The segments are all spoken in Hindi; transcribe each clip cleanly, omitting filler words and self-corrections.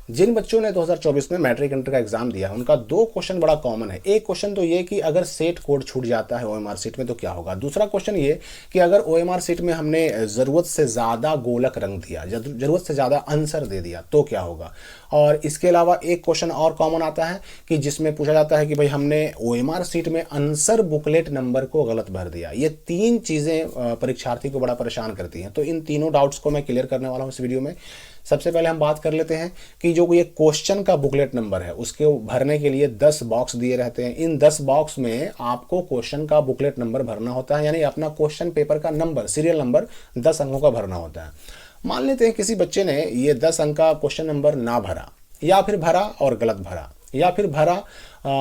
जिन बच्चों ने 2024 में मैट्रिक इंटर का एग्जाम दिया उनका दो क्वेश्चन बड़ा कॉमन है। एक क्वेश्चन तो ये कि अगर सेट कोड छूट जाता है ओएमआर सीट में तो क्या होगा। दूसरा क्वेश्चन ये कि अगर ओएमआर सीट में हमने ज़रूरत से ज़्यादा गोलक रंग दिया, ज़रूरत से ज़्यादा आंसर दे दिया तो क्या होगा। और इसके अलावा एक क्वेश्चन और कॉमन आता है कि जिसमें पूछा जाता है कि भाई हमने ओएमआर सीट में आंसर बुकलेट नंबर को गलत भर दिया। ये तीन चीज़ें परीक्षार्थी को बड़ा परेशान करती हैं। तो इन तीनों डाउट्स को मैं क्लियर करने वाला हूँ इस वीडियो में। सबसे पहले हम बात कर लेते हैं कि जो ये क्वेश्चन का बुकलेट नंबर है उसके भरने के लिए 10 बॉक्स दिए रहते हैं। इन 10 बॉक्स में आपको क्वेश्चन का बुकलेट नंबर भरना होता है, यानी अपना क्वेश्चन पेपर का नंबर, सीरियल नंबर 10 अंकों का भरना होता है। मान लेते हैं किसी बच्चे ने ये 10 अंक का क्वेश्चन नंबर ना भरा, या फिर भरा और गलत भरा, या फिर भरा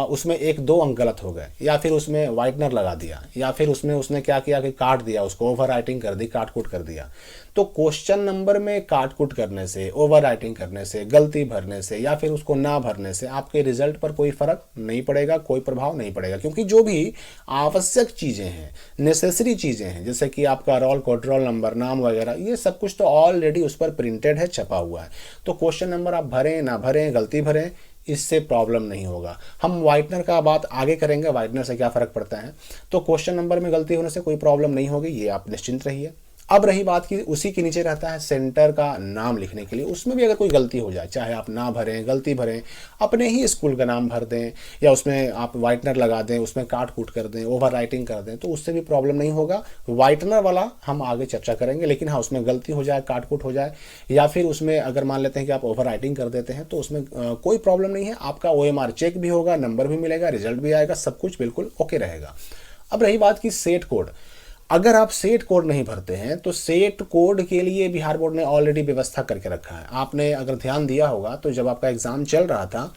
उसमें 1-2 अंक गलत हो गए, या फिर उसमें वाइटनर लगा दिया, या फिर उसमें उसने क्या किया कि काट दिया, उसको ओवर राइटिंग कर दी, काट कूट कर दिया। तो क्वेश्चन नंबर में काट कूट करने से, ओवर राइटिंग करने से, गलती भरने से या फिर उसको ना भरने से आपके रिजल्ट पर कोई फर्क नहीं पड़ेगा, कोई प्रभाव नहीं पड़ेगा। क्योंकि जो भी आवश्यक चीज़ें हैं, नेसेसरी चीज़ें हैं, जैसे कि आपका रोल कोड, रोल नंबर, नाम वगैरह, ये सब कुछ तो ऑलरेडी उस पर प्रिंटेड है, छपा हुआ है। तो क्वेश्चन नंबर आप भरें ना भरें, गलती भरें, इससे प्रॉब्लम नहीं होगा। हम वाइटनर का बात आगे करेंगे, वाइटनर से क्या फ़र्क पड़ता है। तो क्वेश्चन नंबर में गलती होने से कोई प्रॉब्लम नहीं होगी, ये आप निश्चिंत रहिए। अब रही बात की उसी के नीचे रहता है सेंटर का नाम लिखने के लिए। उसमें भी अगर कोई गलती हो जाए, चाहे आप ना भरें, गलती भरें, अपने ही स्कूल का नाम भर दें या उसमें आप वाइटनर लगा दें, उसमें काट कूट कर दें, ओवर राइटिंग कर दें, तो उससे भी प्रॉब्लम नहीं होगा। वाइटनर वाला हम आगे चर्चा करेंगे। लेकिन हाँ, उसमें गलती हो जाए, काट कूट हो जाए, या फिर उसमें अगर मान लेते हैं कि आप ओवर राइटिंग कर देते हैं, तो उसमें कोई प्रॉब्लम नहीं है। आपका ओएमआर चेक भी होगा, नंबर भी मिलेगा, रिजल्ट भी आएगा, सब कुछ बिल्कुल ओके रहेगा। अब रही बात की सेट कोड। अगर आप सेट कोड नहीं भरते हैं तो सेट कोड के लिए बिहार बोर्ड ने ऑलरेडी व्यवस्था करके रखा है। आपने अगर ध्यान दिया होगा तो जब आपका एग्ज़ाम चल रहा था,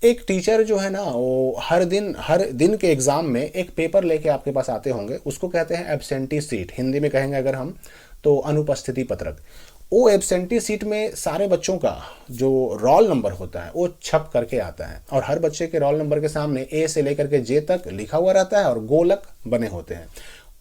एक टीचर जो है ना वो हर दिन के एग्ज़ाम में एक पेपर लेके आपके पास आते होंगे। उसको कहते हैं एब्सेंटी सीट, हिंदी में कहेंगे अगर हम तो अनुपस्थिति पत्रक। वो एब्सेंटी सीट में सारे बच्चों का जो रोल नंबर होता है वो छप करके आता है, और हर बच्चे के रोल नंबर के सामने ए से लेकर के जे तक लिखा हुआ रहता है और गोलक बने होते हैं।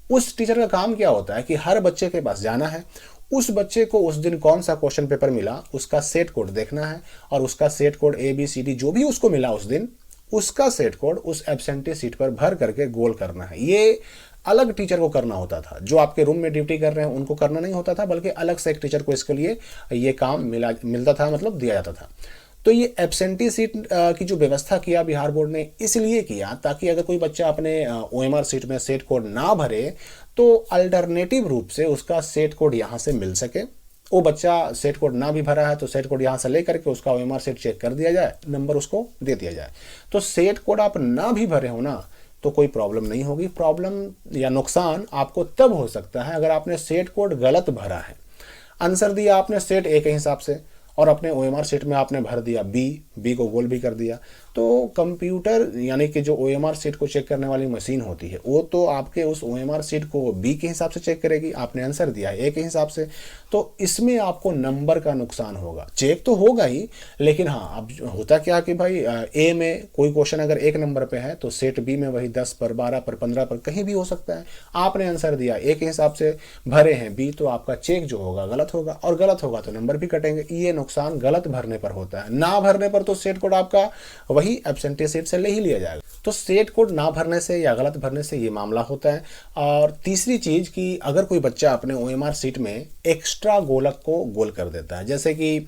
उस टीचर का काम क्या होता है कि हर बच्चे के पास जाना है, उस बच्चे को उस दिन कौन सा क्वेश्चन पेपर मिला उसका सेट कोड देखना है, और उसका सेट कोड ABCD जो भी उसको मिला उस दिन, उसका सेट कोड उस एब्सेंटी सीट पर भर करके गोल करना है। ये अलग टीचर को करना होता था। जो आपके रूम में ड्यूटी कर रहे हैं उनको करना नहीं होता था, बल्कि अलग से एक टीचर को इसके लिए ये काम मिलता था, मतलब दिया जाता था। तो ये एब्सेंटी सीट की जो व्यवस्था किया बिहार बोर्ड ने इसलिए किया ताकि अगर कोई बच्चा अपने ओएमआर सीट में सेट कोड ना भरे तो अल्टरनेटिव रूप से उसका सेट कोड यहाँ से मिल सके। वो बच्चा सेट कोड ना भी भरा है तो सेट कोड यहाँ से लेकर के उसका ओएमआर सीट चेक कर दिया जाए, नंबर उसको दे दिया जाए। तो सेट कोड आप ना भी भरे हो ना तो कोई प्रॉब्लम नहीं होगी। प्रॉब्लम या नुकसान आपको तब हो सकता है अगर आपने सेट कोड गलत भरा है। आंसर दिया आपने सेट A के हिसाब से और अपने ओएमआर सीट में आपने भर दिया बी को गोल भी कर दिया, तो कंप्यूटर यानी कि जो ओएमआर सीट को चेक करने वाली मशीन होती है वो तो आपके उस ओएमआर सीट को बी के हिसाब से चेक करेगी। आपने आंसर दिया है ए के हिसाब से, तो इसमें आपको नंबर का नुकसान होगा। चेक तो होगा ही, लेकिन हाँ अब होता क्या कि भाई ए में कोई क्वेश्चन अगर 1 नंबर पे है तो सेट बी में वही 10 पर, 12 पर, 15 पर कहीं भी हो सकता है। आपने आंसर दिया ए के हिसाब से, भरे हैं बी, तो आपका चेक जो होगा गलत होगा, और गलत होगा तो नंबर भी कटेंगे। ये नुकसान गलत भरने पर होता है। ना भरने पर तो सेट कोड आपका वही एब्सेंटी सीट से ले ही लिया जाएगा। तो सेट कोड ना भरने से या गलत भरने से ये मामला होता है। और तीसरी चीज कि अगर कोई बच्चा अपने ओएमआर सीट में एक्स्ट्रा गोलक को गोल कर देता है, जैसे कि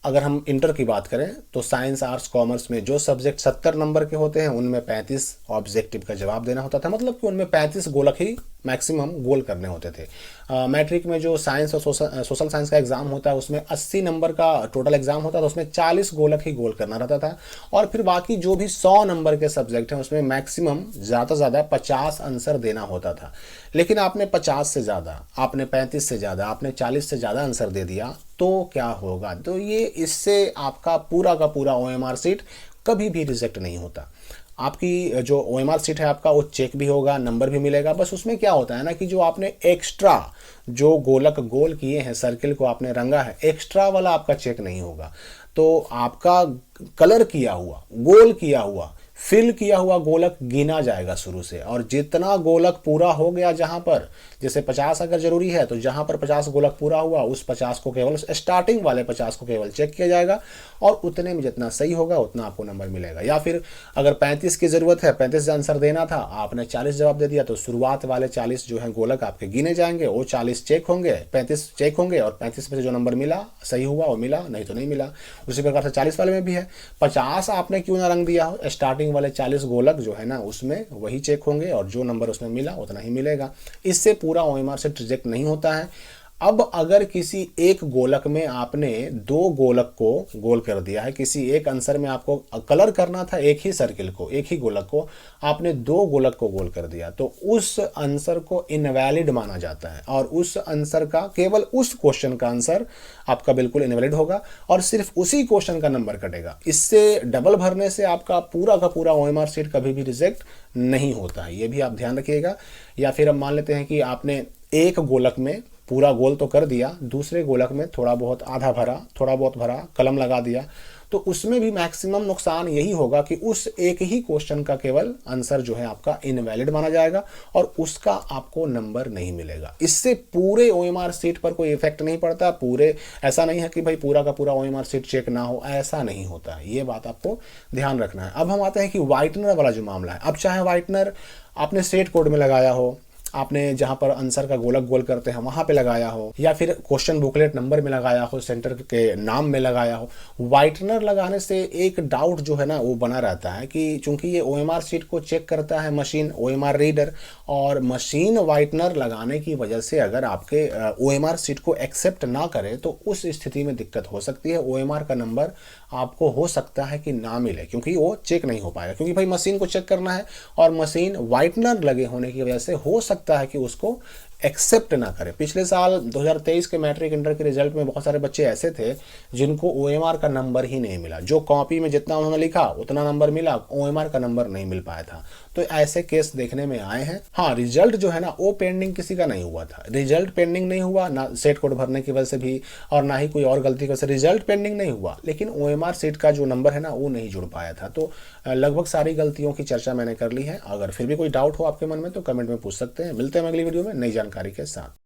अगर हम इंटर की बात करें तो साइंस, आर्ट्स, कॉमर्स में जो सब्जेक्ट 70 नंबर के होते हैं उनमें 35 ऑब्जेक्टिव का जवाब देना होता था, मतलब कि उनमें 35 गोलक ही मैक्सिमम गोल करने होते थे। मैट्रिक में जो साइंस और सोशल साइंस का एग्जाम होता है उसमें 80 नंबर का टोटल एग्जाम होता था, उसमें 40 गोलक ही गोल करना रहता था। और फिर बाकी जो भी 100 नंबर के सब्जेक्ट हैं उसमें मैक्सिमम ज़्यादा से ज़्यादा 50 आंसर देना होता था। लेकिन आपने 50 से ज़्यादा, आपने 35 से ज़्यादा, आपने 40 से ज़्यादा आंसर दे दिया तो क्या होगा। तो ये इससे आपका पूरा का पूरा ओएमआर सीट कभी भी रिजेक्ट नहीं होता। आपकी जो ओएमआर सीट है आपका वो चेक भी होगा, नंबर भी मिलेगा। बस उसमें क्या होता है ना कि जो आपने एक्स्ट्रा जो गोलक गोल किए हैं, सर्किल को आपने रंगा है, एक्स्ट्रा वाला आपका चेक नहीं होगा। तो आपका कलर किया हुआ, गोल किया हुआ फिल किया हुआ गोलक गिना जाएगा शुरू से, और जितना गोलक पूरा हो गया जहां पर, जैसे 50 अगर जरूरी है तो जहां पर 50 गोलक पूरा हुआ उस 50 को केवल, स्टार्टिंग वाले 50 को केवल चेक किया जाएगा, और उतने में जितना सही होगा उतना आपको नंबर मिलेगा। या फिर अगर 35 की जरूरत है, 35 आंसर देना था, आपने 40 जवाब दे दिया, तो शुरुआत वाले 40 जो है गोलक आपके गिने जाएंगे, वो 40 चेक होंगे, 35 चेक होंगे, और 35 में से जो नंबर मिला सही हुआ वो मिला, नहीं तो नहीं मिला। उसी प्रकार से 40 वाले में भी है, 50 आपने क्यों ना रंग दिया हो, स्टार्टिंग वाले 40 गोलक जो है ना उसमें वही चेक होंगे, और जो नंबर उसमें मिला उतना ही मिलेगा। इससे पूरा ओएमआर सेट रिजेक्ट नहीं होता है। अब अगर किसी एक गोलक में आपने दो गोलक को गोल कर दिया है, किसी एक आंसर में आपको कलर करना था एक ही सर्किल को, एक ही गोलक को, आपने दो गोलक को गोल कर दिया, तो उस आंसर को इनवैलिड माना जाता है, और उस आंसर का, केवल उस क्वेश्चन का आंसर आपका बिल्कुल इनवैलिड होगा, और सिर्फ उसी क्वेश्चन का नंबर कटेगा। इससे डबल भरने से आपका पूरा का पूरा ओएमआर सीट कभी भी रिजेक्ट नहीं होता है, ये भी आप ध्यान रखिएगा। या फिर अब मान लेते हैं कि आपने एक गोलक में पूरा गोल तो कर दिया, दूसरे गोलक में थोड़ा बहुत आधा भरा, थोड़ा बहुत भरा, कलम लगा दिया, तो उसमें भी मैक्सिमम नुकसान यही होगा कि उस एक ही क्वेश्चन का केवल आंसर जो है आपका इनवैलिड माना जाएगा, और उसका आपको नंबर नहीं मिलेगा। इससे पूरे ओएमआर सीट पर कोई इफेक्ट नहीं पड़ता। पूरे, ऐसा नहीं है कि भाई पूरा का पूरा ओएमआर सीट चेक ना हो, ऐसा नहीं होता है, ये बात आपको ध्यान रखना है। अब हम आते हैं कि व्हाइटनर वाला जो मामला है। अब चाहे व्हाइटनर आपने स्टेट कोड में लगाया हो, आपने जहां पर आंसर का गोलक गोल करते हैं वहां पे लगाया हो, या फिर क्वेश्चन बुकलेट नंबर में लगाया हो, सेंटर के नाम में लगाया हो, व्हाइटनर लगाने से एक डाउट जो है ना वो बना रहता है कि चूंकि ये ओएमआर सीट को चेक करता है मशीन, ओएमआर रीडर, और मशीन व्हाइटनर लगाने की वजह से अगर आपके ओएमआर सीट को एक्सेप्ट ना करे तो उस स्थिति में दिक्कत हो सकती है। ओएमआर का नंबर आपको हो सकता है कि ना मिले, क्योंकि वो चेक नहीं हो पाएगा, क्योंकि भाई मशीन को चेक करना है, और मशीन व्हाइटनर लगे होने की वजह से हो सकता है कि उसको एक्सेप्ट ना करे। पिछले साल 2023 के मैट्रिक इंटर के रिजल्ट में बहुत सारे बच्चे ऐसे थे जिनको ओएमआर का नंबर ही नहीं मिला, जो कॉपी में जितना उन्होंने लिखा उतना नंबर मिला, ओएमआर का नंबर नहीं मिल पाया था। तो ऐसे केस देखने में आए हैं। हाँ, रिजल्ट जो है ना वो पेंडिंग किसी का नहीं हुआ था, रिजल्ट पेंडिंग नहीं हुआ, ना सेट कोड भरने की वजह से भी, और ना ही कोई और गलती की वजह से रिजल्ट पेंडिंग नहीं हुआ, लेकिन ओएमआर सीट का जो नंबर है ना वो नहीं जुड़ पाया था। तो लगभग सारी गलतियों की चर्चा मैंने कर ली है। अगर फिर भी कोई डाउट हो आपके मन में तो कमेंट में पूछ सकते हैं। मिलते हैं अगली वीडियो में नई जानकारी के साथ।